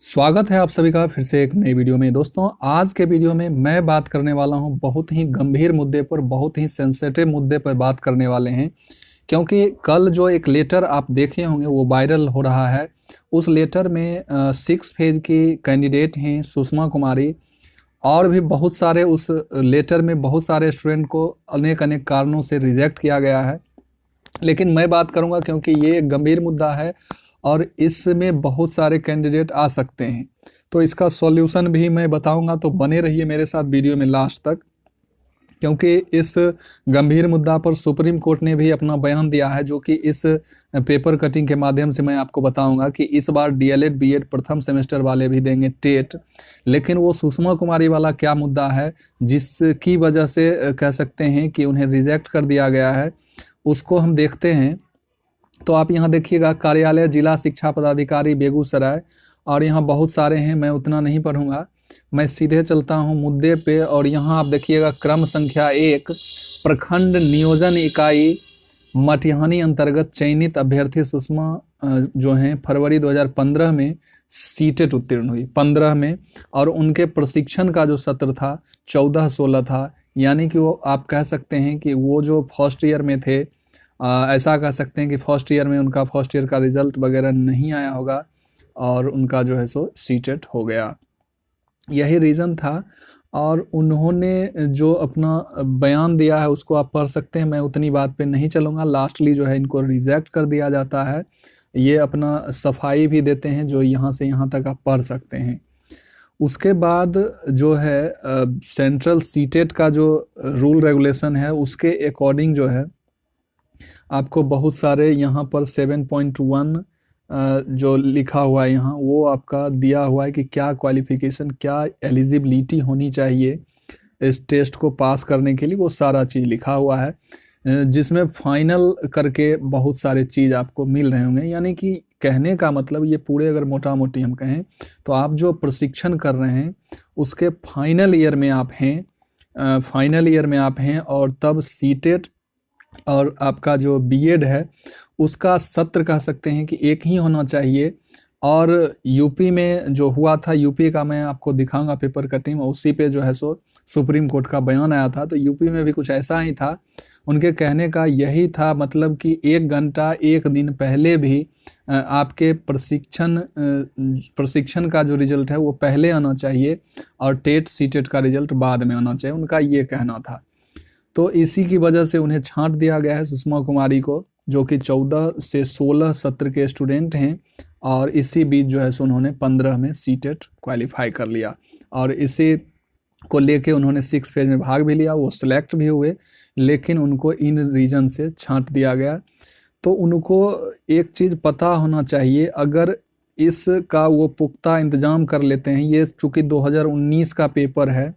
स्वागत है आप सभी का फिर से एक नई वीडियो में। दोस्तों, आज के वीडियो में मैं बात करने वाला हूं बहुत ही गंभीर मुद्दे पर, बहुत ही सेंसिटिव मुद्दे पर बात करने वाले हैं। क्योंकि कल जो एक लेटर आप देखे होंगे वो वायरल हो रहा है। उस लेटर में 6 फेज की कैंडिडेट हैं सुषमा कुमारी, और भी बहुत सारे उस लेटर में बहुत सारे स्टूडेंट को अनेक अनेक कारणों से रिजेक्ट किया गया है। लेकिन मैं बात करूंगा क्योंकि ये एक गंभीर मुद्दा है और इसमें बहुत सारे कैंडिडेट आ सकते हैं, तो इसका सॉल्यूशन भी मैं बताऊंगा। तो बने रहिए मेरे साथ वीडियो में लास्ट तक, क्योंकि इस गंभीर मुद्दा पर सुप्रीम कोर्ट ने भी अपना बयान दिया है, जो कि इस पेपर कटिंग के माध्यम से मैं आपको बताऊंगा कि इस बार डीएलएड बीएड प्रथम सेमेस्टर वाले भी देंगे टेट। लेकिन वो सुषमा कुमारी वाला क्या मुद्दा है जिसकी वजह से कह सकते हैं कि उन्हें रिजेक्ट कर दिया गया है, उसको हम देखते हैं। तो आप यहाँ देखिएगा, कार्यालय जिला शिक्षा पदाधिकारी बेगूसराय, और यहाँ बहुत सारे हैं, मैं उतना नहीं पढ़ूंगा, मैं सीधे चलता हूँ मुद्दे पे। और यहाँ आप देखिएगा क्रम संख्या 1, प्रखंड नियोजन इकाई मटिहानी अंतर्गत चयनित अभ्यर्थी सुषमा जो हैं फरवरी 2015 में सीटेट उत्तीर्ण हुई 15 में, और उनके प्रशिक्षण का जो सत्र था 14-16 था। यानी कि वो आप कह सकते हैं कि वो जो फर्स्ट ईयर में थे, ऐसा कह सकते हैं कि फर्स्ट ईयर में उनका फर्स्ट ईयर का रिजल्ट वगैरह नहीं आया होगा और उनका जो है सो सीटेट हो गया, यही रीज़न था। और उन्होंने जो अपना बयान दिया है उसको आप पढ़ सकते हैं, मैं उतनी बात पे नहीं चलूँगा। लास्टली जो है इनको रिजेक्ट कर दिया जाता है, ये अपना सफाई भी देते हैं जो यहाँ से यहाँ तक आप पढ़ सकते हैं। उसके बाद जो है सेंट्रल सीटेट का जो रूल रेगुलेशन है उसके अकॉर्डिंग जो है आपको बहुत सारे यहाँ पर 7.1 जो लिखा हुआ है यहाँ, वो आपका दिया हुआ है कि क्या क्वालिफिकेशन, क्या एलिजिबिलिटी होनी चाहिए इस टेस्ट को पास करने के लिए, वो सारा चीज़ लिखा हुआ है, जिसमें फाइनल करके बहुत सारे चीज़ आपको मिल रहे होंगे। यानी कि कहने का मतलब ये पूरे अगर मोटा मोटी हम कहें तो आप जो प्रशिक्षण कर रहे हैं उसके फाइनल ईयर में आप हैं, और तब सीटेट और आपका जो बीएड है उसका सत्र कह सकते हैं कि एक ही होना चाहिए। और यूपी में जो हुआ था, यूपी का मैं आपको दिखाऊंगा पेपर कटिंग, उसी पे जो है सो सुप्रीम कोर्ट का बयान आया था। तो यूपी में भी कुछ ऐसा ही था, उनके कहने का यही था, मतलब कि 1 घंटा 1 दिन पहले भी आपके प्रशिक्षण का जो रिजल्ट है वो पहले आना चाहिए और टेट सीटेट का रिजल्ट बाद में आना चाहिए, उनका ये कहना था। तो इसी की वजह से उन्हें छांट दिया गया है सुषमा कुमारी को, जो कि 14 से 16 सत्र के स्टूडेंट हैं, और इसी बीच जो है सो उन्होंने 15 में सीटेट क्वालिफाई कर लिया, और इसी को लेके उन्होंने 6 फेज में भाग भी लिया, वो सिलेक्ट भी हुए, लेकिन उनको इन रीजन से छांट दिया गया। तो उनको एक चीज़ पता होना चाहिए, अगर इसका वो पुख्ता इंतजाम कर लेते हैं, ये चूँकि 2019 का पेपर है,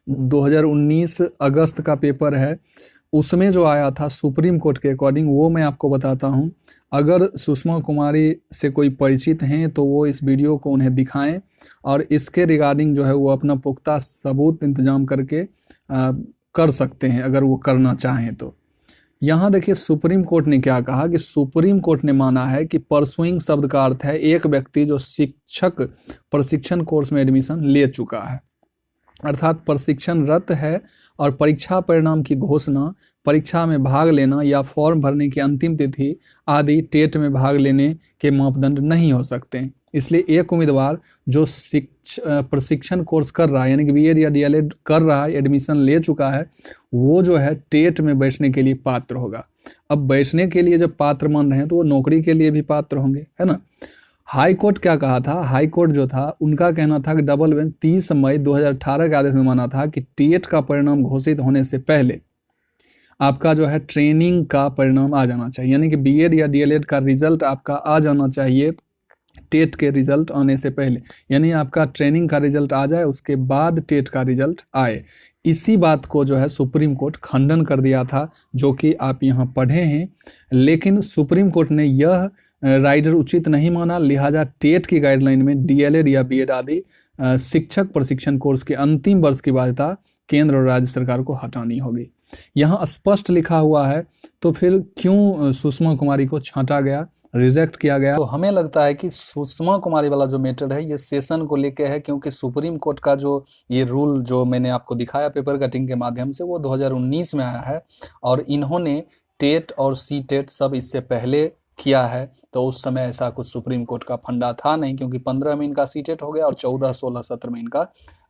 2019 अगस्त का पेपर है, उसमें जो आया था सुप्रीम कोर्ट के अकॉर्डिंग वो मैं आपको बताता हूं। अगर सुषमा कुमारी से कोई परिचित हैं तो वो इस वीडियो को उन्हें दिखाएं, और इसके रिगार्डिंग जो है वो अपना पुख्ता सबूत इंतजाम करके कर सकते हैं अगर वो करना चाहें तो। यहाँ देखिए सुप्रीम कोर्ट ने क्या कहा कि सुप्रीम कोर्ट ने माना है कि परसुइंग शब्द का अर्थ है एक व्यक्ति जो शिक्षक प्रशिक्षण कोर्स में एडमिशन ले चुका है, अर्थात प्रशिक्षणरत है, और परीक्षा परिणाम की घोषणा, परीक्षा में भाग लेना या फॉर्म भरने की अंतिम तिथि आदि टेट में भाग लेने के मापदंड नहीं हो सकते हैं। इसलिए एक उम्मीदवार जो प्रशिक्षण कोर्स कर रहा है, यानी कि बीएड या डीएलएड कर रहा है, एडमिशन ले चुका है, वो जो है टेट में बैठने के लिए पात्र होगा। अब बैठने के लिए जब पात्र मान रहे हैं तो वो नौकरी के लिए भी पात्र होंगे, है ना। हाई कोर्ट क्या कहा था, हाई कोर्ट जो था उनका कहना था कि डबल बेंच 30 मई 2018 के आदेश में माना था कि टेट का परिणाम घोषित होने से पहले आपका जो है ट्रेनिंग का परिणाम आ जाना चाहिए, यानी कि बीएड या डीएलएड का रिजल्ट आपका आ जाना चाहिए टेट के रिजल्ट आने से पहले, यानी आपका ट्रेनिंग का रिजल्ट आ जाए उसके बाद टेट का रिजल्ट आए। इसी बात को जो है सुप्रीम कोर्ट खंडन कर दिया था, जो कि आप यहाँ पढ़े हैं। लेकिन सुप्रीम कोर्ट ने यह राइडर उचित नहीं माना, लिहाजा टेट की गाइडलाइन में डीएलएड या बीएड आदि शिक्षक प्रशिक्षण कोर्स के अंतिम वर्ष की बाध्यता केंद्र और राज्य सरकार को हटानी होगी। यहाँ स्पष्ट लिखा हुआ है, तो फिर क्यों सुषमा कुमारी को छांटा गया, रिजेक्ट किया गया। तो हमें लगता है कि सुषमा कुमारी वाला जो मैटर है ये सेशन को लेके है, क्योंकि सुप्रीम कोर्ट का जो ये रूल जो मैंने आपको दिखाया पेपर कटिंग के माध्यम से वो 2019 में आया है, और इन्होंने टेट और सी टेट सब इससे पहले किया है। तो उस समय ऐसा कुछ सुप्रीम कोर्ट का फंडा था नहीं, क्योंकि 15 में इनका सी टेट हो गया और 14, 16 सत्र में इनका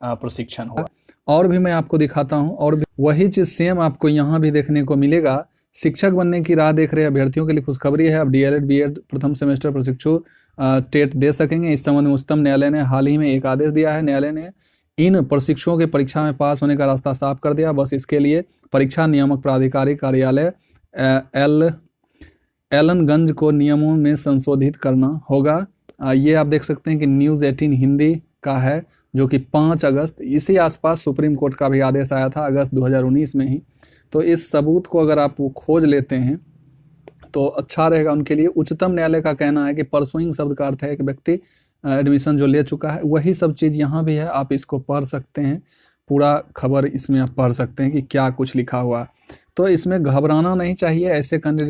प्रशिक्षण हुआ। और भी मैं आपको दिखाता हूँ, और भी वही चीज़ सेम आपको यहाँ भी देखने को मिलेगा। शिक्षक बनने की राह देख रहे अभ्यर्थियों के लिए खुशखबरी है, अब डीएलएड बीएड प्रथम सेमेस्टर प्रशिक्षु टेट दे सकेंगे। इस संबंध में उच्चतम न्यायालय ने हाल ही में एक आदेश दिया है। न्यायालय ने इन प्रशिक्षुओं के परीक्षा में पास होने का रास्ता साफ कर दिया। बस इसके लिए परीक्षा नियामक प्राधिकारी कार्यालय एलनगंज को नियमों में संशोधित करना होगा। ये आप देख सकते हैं कि न्यूज़ 18 हिंदी का है, जो कि 5 अगस्त इसी आसपास सुप्रीम कोर्ट का भी आदेश आया था, अगस्त 2019 में ही। तो इस सबूत को अगर आप खोज लेते हैं तो अच्छा रहेगा उनके लिए। उच्चतम न्यायालय का कहना है कि परसुइंग शब्द का अर्थ है एक व्यक्ति एडमिशन जो ले चुका है, वही सब चीज़ यहाँ भी है। आप इसको पढ़ सकते हैं, पूरा खबर इसमें आप पढ़ सकते हैं कि क्या कुछ लिखा हुआ। तो इसमें घबराना नहीं चाहिए। ऐसे कैंडिडेट